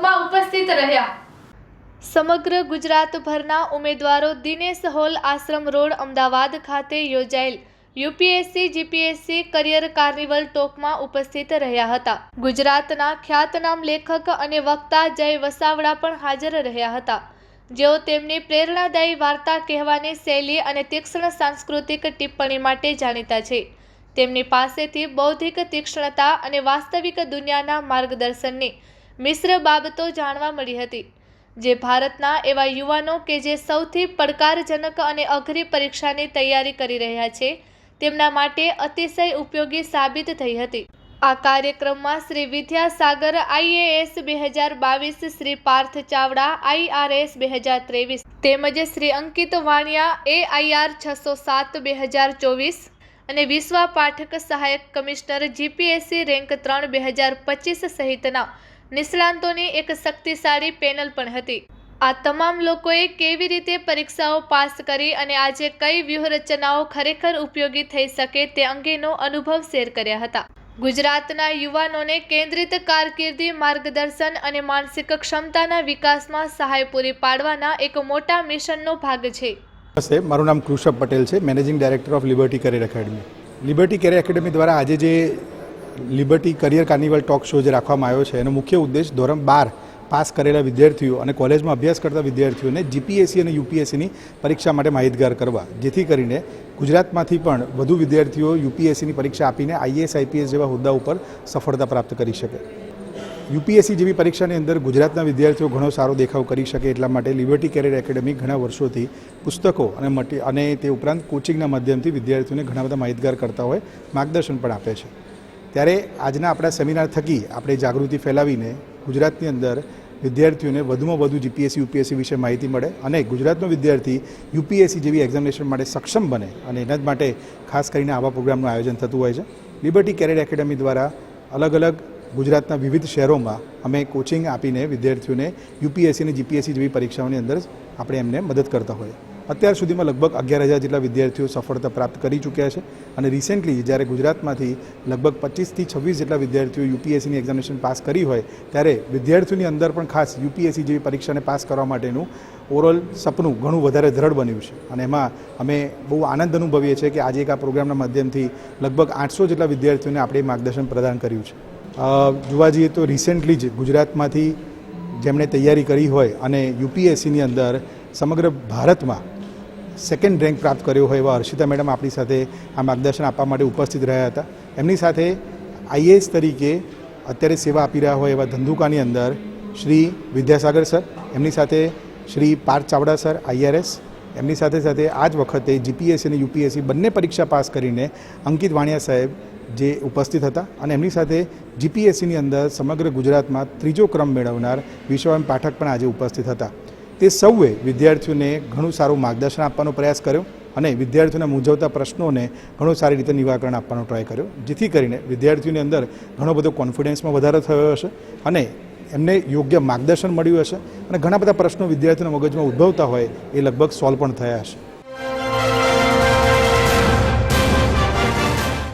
ટોકમાં ઉપસ્થિત રહ્યા। સમગ્ર ગુજરાતભરના ઉમેદવારો દિનેશ હોલ આશ્રમ રોડ અમદાવાદ ખાતે યોજાયેલ યુપીએસસી જીપીએસસી કરિયર કાર્નિવલ ટોકમાં ઉપસ્થિત રહ્યા હતા। ગુજરાતના ખ્યાતનામ લેખક અને વક્તા જય વસાવડા પણ હાજર રહ્યા હતા, જેઓ તેમની પ્રેરણાદાયી વાર્તા કહેવાની શૈલી અને તીક્ષ્ણ સાંસ્કૃતિક ટિપ્પણી માટે જાણીતા છે। તેમની પાસેથી બૌદ્ધિક તીક્ષ્ણતા અને વાસ્તવિક દુનિયાના માર્ગદર્શનની મિશ્ર બાબતો જાણવા મળી હતી, જે ભારતના એવા યુવાનો કે જે સૌથી પડકારજનક અને અઘરી પરીક્ષાની તૈયારી કરી રહ્યા છે તેમના માટે અતિશય ઉપયોગી સાબિત થઈ હતી। આ કાર્યક્રમમાં શ્રી વિદ્યાસાગર IAS 2022, શ્રી પાર્થ ચાવડા IRS 2023 તેમજ શ્રી અંકિત વાણિયા AIR 607 2024 અને વિશ્વા પાઠક સહાયક કમિશનર જીપીએસસી રેન્ક 3 2025 સહિતના નિષ્ણાંતોની એક શક્તિશાળી પેનલ પણ હતી। આ તમામ લોકોએ કેવી રીતે પરીક્ષાઓ પાસ કરી અને આજે કઈ વ્યૂહરચનાઓ ખરેખર ઉપયોગી થઈ શકે તે અંગેનો અનુભવ શેર કર્યા હતા। ગુજરાતના યુવાનોને કેન્દ્રિત કારકિર્દી માર્ગદર્શન અને માનસિક ક્ષમતાના વિકાસમાં સહાય પૂરી પાડવાના એક મોટા મિશનનો ભાગ છે। નમસ્તે, મારું નામ કૃષભ પટેલ છે, managing director of liberty career academy. Liberty career academy દ્વારા આજે જે liberty career carnival talk show જે રાખવામાં આવ્યો છે એનો મુખ્ય ઉદ્દેશ ધોરણ 12 પાસ કરેલા વિદ્યાર્થીઓ અને કોલેજમાં અભ્યાસ કરતા વિદ્યાર્થીઓને જીપીએસસી અને યુપીએસસીની પરીક્ષા માટે માહિતગાર કરવા, જેથી કરીને ગુજરાતમાંથી પણ વધુ વિદ્યાર્થીઓ યુપીએસસીની પરીક્ષા આપીને IAS IPS જેવા હોદ્દા ઉપર સફળતા પ્રાપ્ત કરી શકે। યુપીએસસી જેવી પરીક્ષાની અંદર ગુજરાતના વિદ્યાર્થીઓ ઘણો સારો દેખાવ કરી શકે એટલા માટે લિબર્ટી કરિયર એકેડમી ઘણા વર્ષોથી પુસ્તકો અને તે ઉપરાંત કોચિંગના માધ્યમથી વિદ્યાર્થીઓને ઘણા બધા માહિતગાર કરતા હોય, માર્ગદર્શન પણ આપે છે। ત્યારે આજના આપણા સેમિનાર થકી આપણે જાગૃતિ ફેલાવીને ગુજરાતની અંદર વિદ્યાર્થીઓને વધુમાં વધુ જીપીએસસી યુપીએસસી વિશે માહિતી મળે અને ગુજરાતનો વિદ્યાર્થી યુપીએસસી જેવી એક્ઝામિનેશન માટે સક્ષમ બને, અને એના જ માટે ખાસ કરીને આવા પ્રોગ્રામનું આયોજન થતું હોય છે। લિબર્ટી કરિયર એકેડમી દ્વારા અલગ અલગ ગુજરાતના વિવિધ શહેરોમાં અમે કોચિંગ આપીને વિદ્યાર્થીઓને યુપીએસસી અને જીપીએસસી જેવી પરીક્ષાઓની અંદર આપણે એમને મદદ કરતા હોઈએ। અત્યાર સુધીમાં લગભગ 11,000 જેટલા વિદ્યાર્થીઓ સફળતા પ્રાપ્ત કરી ચૂક્યા છે, અને રિસેન્ટલી જ્યારે ગુજરાતમાંથી લગભગ 25 થી 26 જેટલા વિદ્યાર્થીઓ યુપીએસસીની એક્ઝામિનેશન પાસ કરી હોય ત્યારે વિદ્યાર્થીઓની અંદર પણ ખાસ યુપીએસસી જેવી પરીક્ષાને પાસ કરવા માટેનું ઓવરઓલ સપનું ઘણું વધારે દ્રઢ બન્યું છે, અને એમાં અમે બહુ આનંદ અનુભવીએ છીએ કે આજે એક આ પ્રોગ્રામના માધ્યમથી લગભગ 800 જેટલા વિદ્યાર્થીઓને આપણે માર્ગદર્શન પ્રદાન કર્યું છે। જોવા જઈએ તો રિસેન્ટલી જ ગુજરાતમાંથી જેમણે તૈયારી કરી હોય અને યુપીએસસીની અંદર સમગ્ર ભારતમાં સેકન્ડ રેન્ક પ્રાપ્ત કર્યો હોય એવા હર્ષિતા મેડમ આપણી સાથે આ માર્ગદર્શન આપવા માટે ઉપસ્થિત રહ્યા હતા। એમની સાથે IAS તરીકે અત્યારે સેવા આપી રહ્યા હોય એવા ધંધુકાની અંદર શ્રી વિદ્યાસાગર સર, એમની સાથે શ્રી પાર્થ ચાવડા સર IRS, એમની સાથે સાથે આ જ વખતે જીપીએસસી અને યુપીએસસી બંને પરીક્ષા પાસ કરીને અંકિત વાણિયા સાહેબ જે ઉપસ્થિત હતા, અને એમની સાથે જીપીએસસીની અંદર સમગ્ર ગુજરાતમાં 3જો ક્રમ મેળવનાર વિશ્વામ પાઠક પણ આજે ઉપસ્થિત હતા। તે સૌએ વિદ્યાર્થીઓને ઘણું સારું માર્ગદર્શન આપવાનો પ્રયાસ કર્યો અને વિદ્યાર્થીઓના મૂંઝવતા પ્રશ્નોને ઘણું સારી રીતે નિરાકરણ આપવાનો ટ્રાય કર્યો, જેથી કરીને વિદ્યાર્થીઓની અંદર ઘણો બધો કોન્ફિડન્સમાં વધારો થયો હશે અને એમને યોગ્ય માર્ગદર્શન મળ્યું હશે, અને ઘણા બધા પ્રશ્નો વિદ્યાર્થીઓના મગજમાં ઉદ્ભવતા હોય એ લગભગ સોલ્વ પણ થયા હશે।